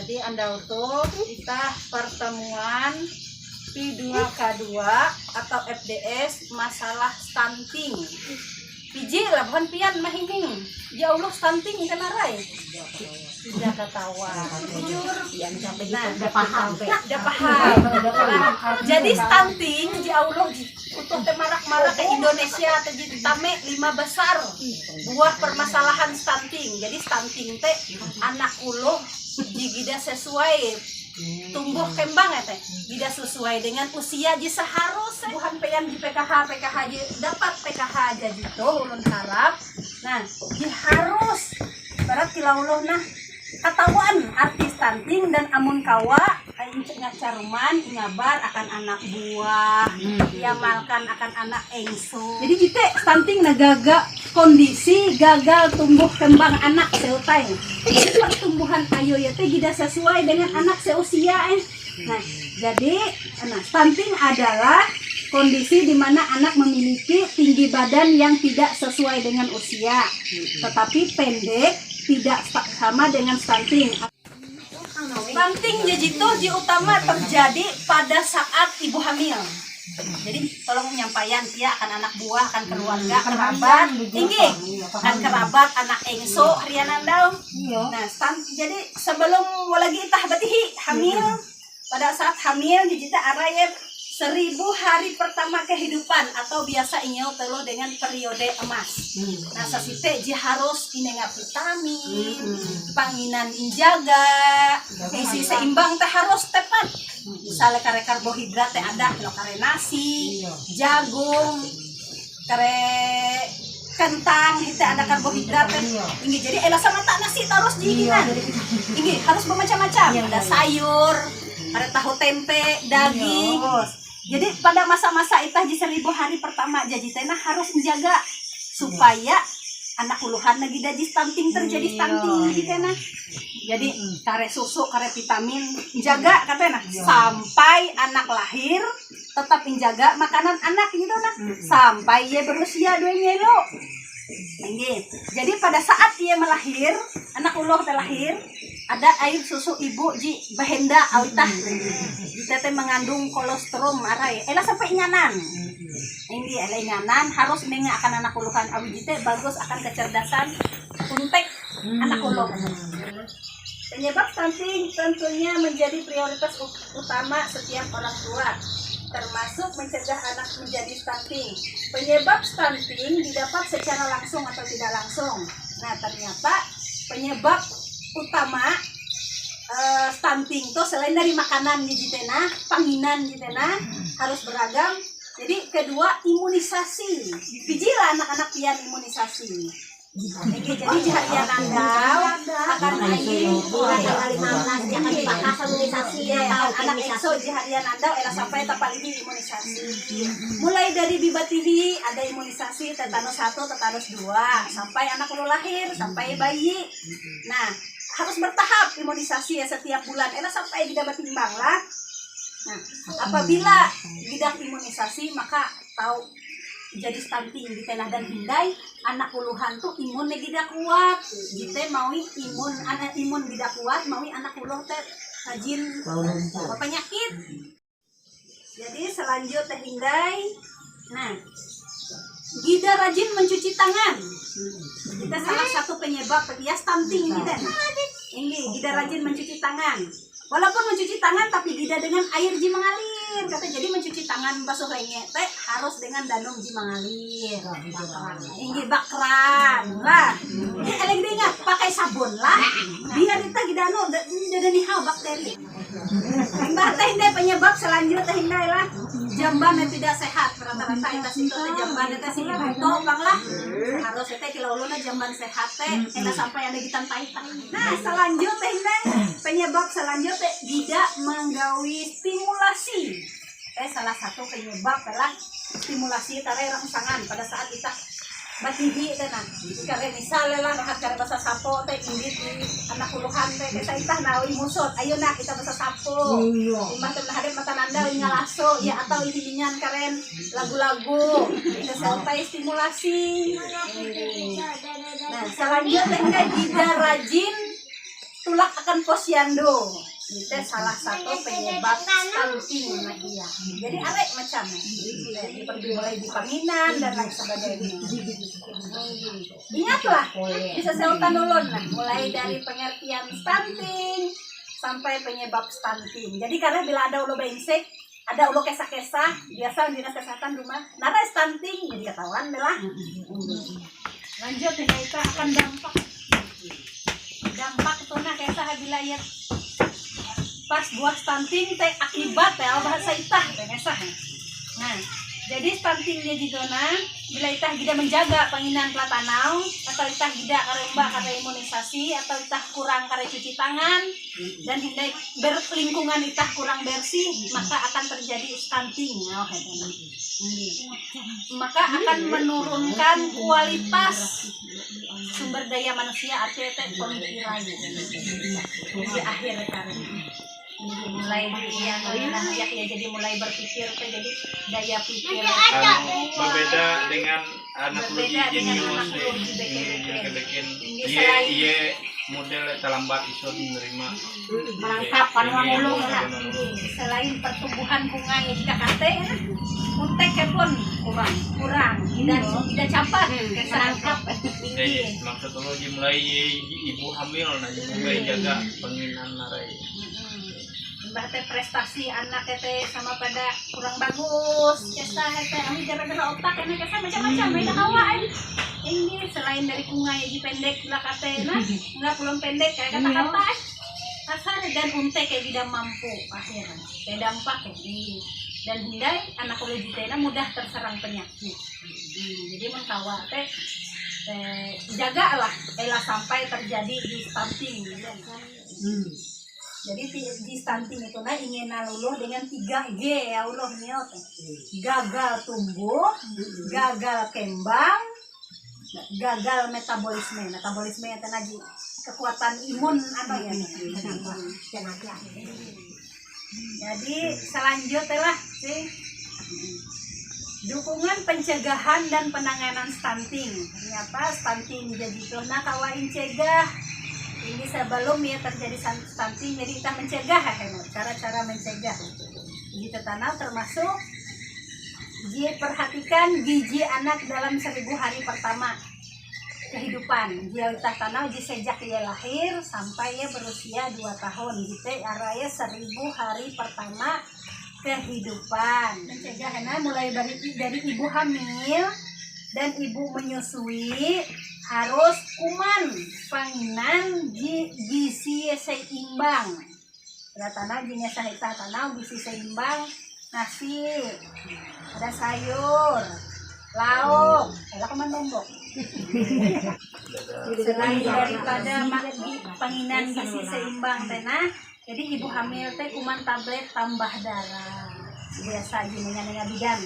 Jadi andau tuh kita pertemuan P2K2 atau FDS masalah stunting. Piji lah bukan pian mahining. Ya Allah stunting kan arai. Tidak ketawa. Jujur. Nah, udah paham. Jadi stunting ya Allah untuk marak-marak ke Indonesia terjadi tame 5 besar buah permasalahan stunting. Jadi stunting teh anak ulo jigida sesuai tumbuh kembang ya teh tidak sesuai dengan usia ji seharusnya bukan pengen di PKH dapat PKH aja gitu ulun harap. Nah ji harus barat kilauloh nah ketahuan artis stunting dan amun kawa ngacaruman ngabar akan anak buah diamalkan akan anak engso. Jadi jite stunting nah gagal kondisi gagal tumbuh kembang anak seutai pertumbuhan ayo ya teh tidak sesuai dengan anak seusia Nah jadi stunting adalah kondisi di mana anak memiliki tinggi badan yang tidak sesuai dengan usia tetapi pendek tidak sama dengan stunting. Stunting jadi itu utama terjadi pada saat ibu hamil. Jadi tolong menyampaikan ya akan anak buah, akan keluarga, kerabat, tinggi, akan kerabat, anak engso, harian andau. Nah, jadi sebelum lagi itah batihi hamil, pada saat hamil jadi kita araya 1000 hari pertama kehidupan atau biasa inyo telo dengan periode emas. Nah, sasite ji harus inenga vitamin, panginan injaga, isi seimbang teh harus tepat. Misalnya kare karbohidrat teh ada kare nasi, jagung, kare kentang itu ada karbohidrat teh. Ini jadi elasa mata nasi terus jiginan. Ini harus bermacam-macam. Ada sayur, ada tahu tempe, daging. Jadi pada masa-masa itah di 1000 hari pertama jadi tena harus menjaga supaya anak uluhan lagi daji stunting terjadi stunting gitu nah. Jadi kare susu, kare vitamin jaga katanya sampai anak lahir tetap menjaga makanan anak gitu nah sampai ia berusia 2 nyelo. Jadi pada saat dia melahir, anak uluh terlahir ada air susu ibu ji bahenda awitah kita mengandung kolostrum arai sampai inganan ini inganan harus menga akan anak uluhan awi jite bagus akan kecerdasan untek anak uluh. Penyebab stunting tentunya menjadi prioritas utama setiap orang tua termasuk mencegah anak menjadi stunting. Penyebab stunting didapat secara langsung atau tidak langsung. Nah ternyata penyebab utama stunting itu selain dari makanan jitena, panginan jitena harus beragam. Jadi kedua imunisasi. Bijilah anak-anak pian imunisasi. Jadi harian andau akan air mulai tanggal 15 dia akan dibahas imunisasi ya anak ekso di harian andau sampai tapal ini imunisasi. Mulai dari bibatihi ada imunisasi tetanus 1, tetanus 2 sampai anak ulu lahir sampai bayi. Nah harus bertahap imunisasi ya setiap bulan sampai tidak batimbang lah. Nah apabila tidak imunisasi maka tahu jadi stunting di tenah dan hindai anak puluhan tuh imun tidak kuat kita mau imun anak imun tidak kuat mau anak puluh teh rajin penyakit. Jadi selanjutnya hindai nah gida rajin mencuci tangan kita salah satu penyebab ya stunting gitu ini gida rajin mencuci tangan walaupun mencuci tangan tapi tidak dengan air ji mengalir kata jadi mencuci tangan basuh lengket teh harus dengan danum ji mengalir ini bakran lah ini eleng ingat pakai sabun lah biar kita gidano jadi nihau bakteri mbak teh ini penyebab selanjutnya hindai lah jamban yang tidak sehat rata-rata kita situ jamban itu sih itu bang lah harus kita kilauluna jamban sehat teh kita sampai ada gitan pahit. Nah selanjutnya hindai penyebab selanjutnya tidak menggawi stimulasi. Salah satu penyebab adalah stimulasi tarik rangsangan pada saat kita batihi tenan. Karena misalnya lah rahat karena bahasa sapo teh indit anak puluhan teh kita itah nawi musot. Ayo nak kita bahasa sapo. Imah teh hadap mata nanda ngalaso ya atau iningan karen lagu-lagu. Kita sampai stimulasi. Nah, selanjutnya tidak rajin tulak akan posyandu. Itu salah satu penyebab stunting nah iya. Jadi arek macam mulai di panginan dan lain sebagainya. Ingatlah bisa seutan ulun nah, mulai dari pengertian stunting sampai penyebab stunting. Jadi karena bila ada ulo bengsek, ada ulo kesah-kesah, biasa dinas kesehatan rumah, nara stunting jadi ketahuan belah. Lanjut kita akan dampak itu nah kesah bila ya pas buah stunting teh akibat ya bahasa itah kesah. Nah, jadi stuntingnya jidona bila itah tidak menjaga penginan pelatanau atau itah tidak karembak karena imunisasi atau itah kurang karena cuci tangan dan tidak berlingkungan itah kurang bersih maka akan terjadi stunting. Maka akan menurunkan kualitas sumber daya manusia artinya pemikiran di akhir kan mulai ya jadi mulai berpikir jadi daya pikir berbeda dengan anak jenius iya model terlambat iso menerima merangkap panuang selain pertumbuhan bunga yang tidak kate muntek pun kurang tidak cepat serangkap tinggi maksud lo mulai ibu hamil nah mulai jaga penginan narai teh prestasi anak teh sama pada kurang bagus kesah teh ami gara-gara otak enak kesah macam-macam beda kawan ini selain dari bunga yang pendek lah katanya nggak belum pendek kayak kata-kata asal dan unte kayak tidak mampu akhirnya kayak dampak ini dan hindai anak kulit jitena mudah terserang penyakit jadi mengkawal teh jagalah sampai terjadi di stunting jadi di stunting itu nah ingin naluluh dengan 3G ya Allah niat gagal tumbuh, gagal kembang, gagal metabolisme itu lagi kekuatan imun apa ya? Jadi selanjutnya lah sih dukungan pencegahan dan penanganan stunting. Ternyata stunting jadi itu nah kawain cegah. Ini sebelum ya terjadi stunting jadi kita mencegah cara-cara mencegah gizi tanah termasuk perhatikan gizi anak dalam 1000 hari pertama kehidupan dia tanah sejak dia lahir sampai ya berusia 2 tahun gitu araya 1000 hari pertama kehidupan mencegah mulai dari ibu hamil dan ibu menyusui harus kuman panginan gizi seimbang tanah jinya sahita tanah gizi seimbang nasi ada sayur lauk ada keman lombok selain daripada panginan gizi seimbang tanah jadi ibu hamil teh kuman tablet tambah darah biasa jinya bidan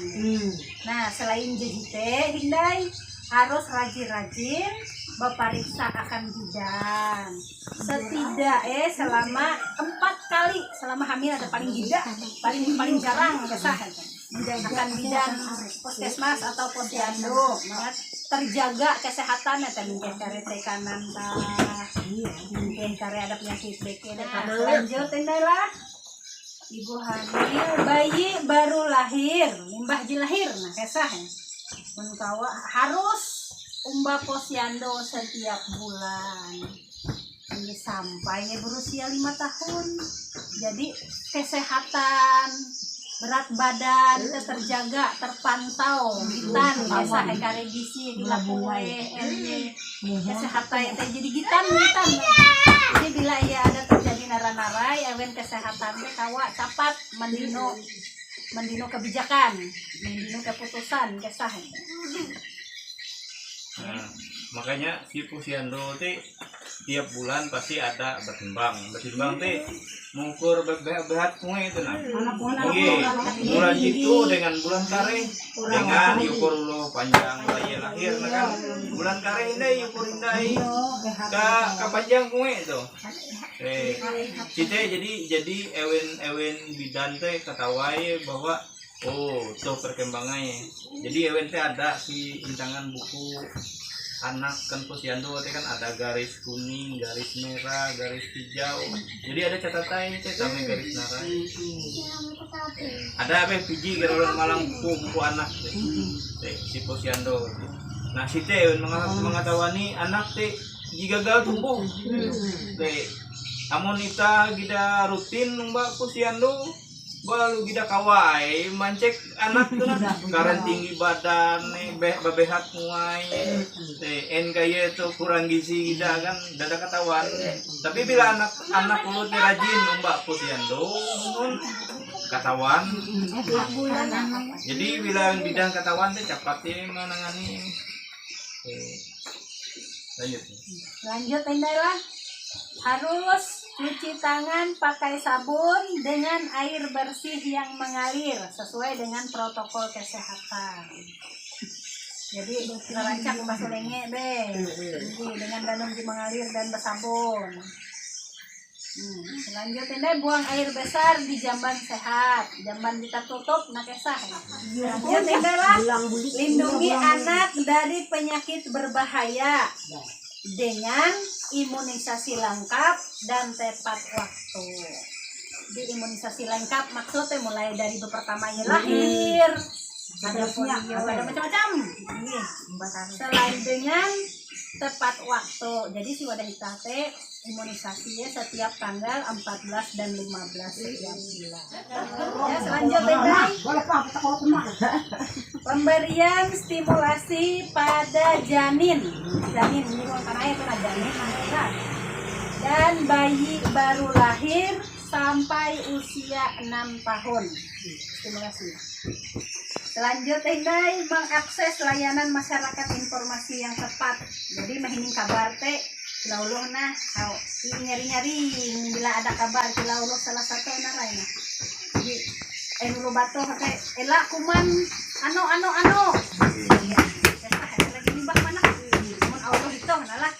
nah selain jadi teh hindai harus rajin-rajin berperiksa akan bidan setidaknya selama 4 kali selama hamil ada paling tidak paling jarang biasa akan bidan puskesmas atau posyandu terjaga kesehatan atau mungkin kare tekanan mungkin kare ada penyakit BK lanjut lah ibu hamil bayi baru lahir limbah lahir nah kesah menkawa harus umbah posyandu setiap bulan ini sampai berusia 5 tahun jadi kesehatan berat badan terjaga terpantau gitan biasa kare gizi dilakukan kesehatan jadi gitan jadi bila ya ada terjadi nara-nara awen kesehatan kawa cepat mendino kebijakan, mendino keputusan kesah. Nah, makanya si posyandu teh tiap bulan pasti ada bertimbang teh mengukur berat pungai itu nah. Bulan itu dengan bulan kare dengan ukur lo panjang bayi lahir kan. Bulan kare ini ukur indai ka panjang pungai itu. Kita jadi ewen bidan teh katawai bahwa oh tuh perkembangannya jadi ewen teh ada si intangan buku anak kan posyandu teh kan ada garis kuning, garis merah, garis hijau. Jadi ada catatan teh kami garis narai. Ada apa piji gerolan malang kuku anak teh. Teh si posyandu. Nah si teh mengetahui anak teh gagal tumbuh. Teh amun ita gida rutin mbak posyandu baru gida kawai mancek anak tuh karena tinggi badan bebehat muai en kaya itu kurang gizi gida kan dada ketahuan tapi bila anak ulutnya rajin mbak posyandu ketahuan jadi bila bidang ketahuan teh cepat menangani lanjut lah harus cuci tangan pakai sabun dengan air bersih yang mengalir sesuai dengan protokol kesehatan. Jadi ngerancak pasulenge deh, dengan danum mengalir dan bersabun. Selanjutnya buang air besar di jamban sehat, jamban kita tutup nak kesah. Selanjutnya lah lindungi anak dari penyakit berbahaya dengan imunisasi lengkap dan tepat waktu. Di imunisasi lengkap maksudnya mulai dari pertama lahir, ada polio, ada macam-macam. Selain dengan tepat waktu, jadi si wadah kita imunisasinya setiap tanggal 14 dan 15 setiap bulan. Ya, selanjutnya pemberian stimulasi pada janin ini karena itu janin dan bayi baru lahir sampai usia 6 tahun stimulasi. Selanjutnya mengakses layanan masyarakat informasi yang tepat. Jadi mahining kabar teh Lauluh nah, nyari-nyari bila ada kabar lauluh salah satu narai nah. Jadi nulu batuh teh elak kuman anu. Iya. Lagi nimbang mana? Mun Allah itu nalah.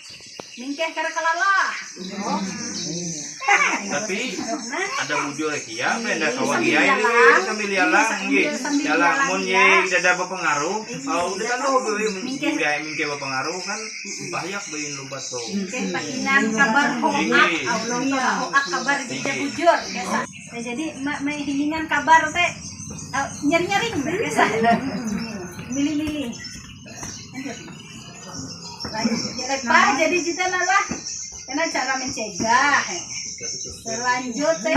Mingkeh kara kalalah. Tapi ada bujur ya, benda kawan dia ini sambil jalan, jalan mun ye tidak berpengaruh, udah kan lo mingke berpengaruh kan banyak bein lu bato. Pakinan kabar hoak kabar tidak bujur, biasa. Jadi hiningan kabar teh nyari-nyari biasa. Milih-milih. Jadi kita nalah karena cara mencegah. Selanjutnya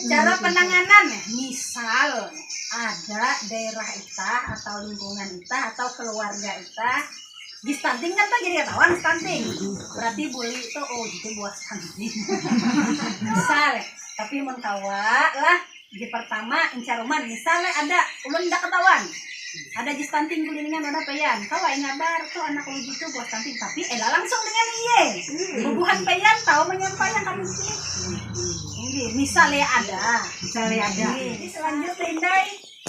cara penanganan misal ada daerah ita atau lingkungan ita atau keluarga ita di stunting kan jadi ketahuan stunting berarti bully itu gitu buat stunting misal tapi mengkawa lah di pertama incaruman misalnya ada ulun tidak ketahuan ada di stunting kuliningan ada peyan kawai ngabar tuh anak lu gitu buat stunting tapi langsung dengan iye bubuhan peyan tahu menyampaikan kami sih ini misalnya ada ini selanjutnya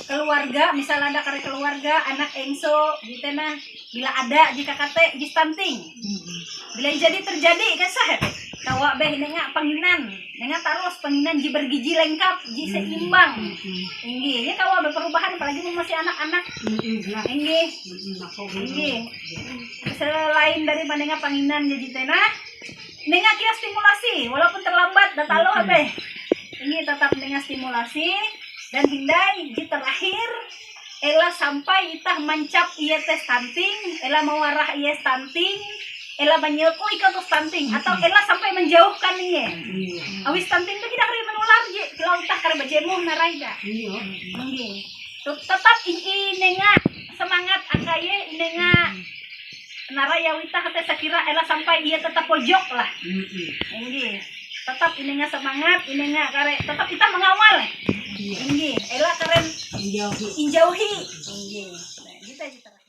keluarga misalnya ada karya keluarga anak engso gitu nah bila ada jika kate di stunting bila jadi terjadi kesah kawa beh nengak panginan nengak taros panginan ji bergizi lengkap ji seimbang ini ya kawa berperubahan apalagi masih anak-anak ini selain dari nengak panginan jadi tenah nengak kia stimulasi walaupun terlambat datalo beh ini tetap nengak stimulasi dan hindai ji terakhir ela sampai itah mencap iya teh stunting ela mewarah iya stunting ela menyelkui ke stunting atau ela sampai menjauhkan iya awis stunting itu tidak harus menular je kalau itah karena bajemuh naraida tetap inenga semangat akaye inenga naraya wita kata sekira ela sampai ia tetap pojok lah tetap inenga semangat inenga kare tetap kita mengawal ela keren injauhi kita terakhir.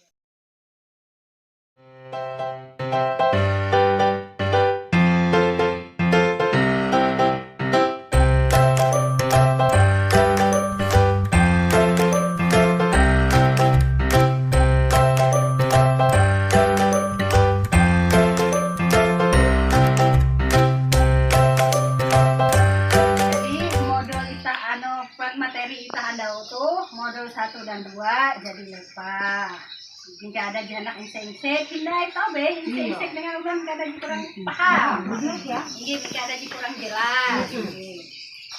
Materi kita ada tuh modul 1 dan 2 jadi lupa jika ada anak insek-insek hindai tau be insek dengan ulang kada kurang paham ya jika ada kurang jelas.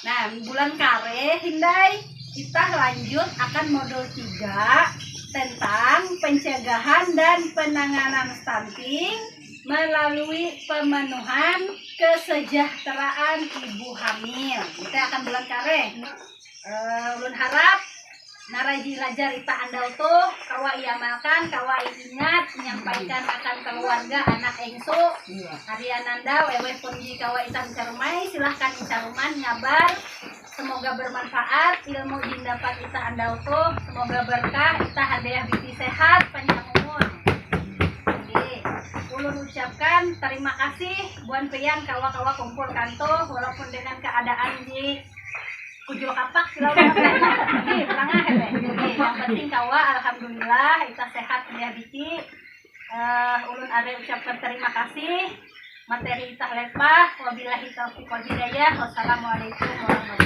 Nah bulan kare hindai kita lanjut akan modul 3 tentang pencegahan dan penanganan stunting melalui pemenuhan kesejahteraan ibu hamil. Kita akan bulan kare. Ulun harap naraji lajar ita andal tuh kawa iamalkan, kawa ingat menyampaikan akan keluarga anak engso Ariananda wewe punji kawa ita carumai silahkan caruman nyabar. Semoga bermanfaat ilmu yang dapat kita andal tuh, semoga berkah kita hadiah biti sehat panjang umur. Jadi ulun ucapkan terima kasih buan pian kawa-kawa kumpul kanto walaupun dengan keadaan di kujul kapak yang penting kawa alhamdulillah kita sehat ya biti. Ulun ada ucapkan terima kasih materi kita lepah wabillahi taufiq wal hidayah. Wassalamualaikum warahmatullahi wabarakatuh.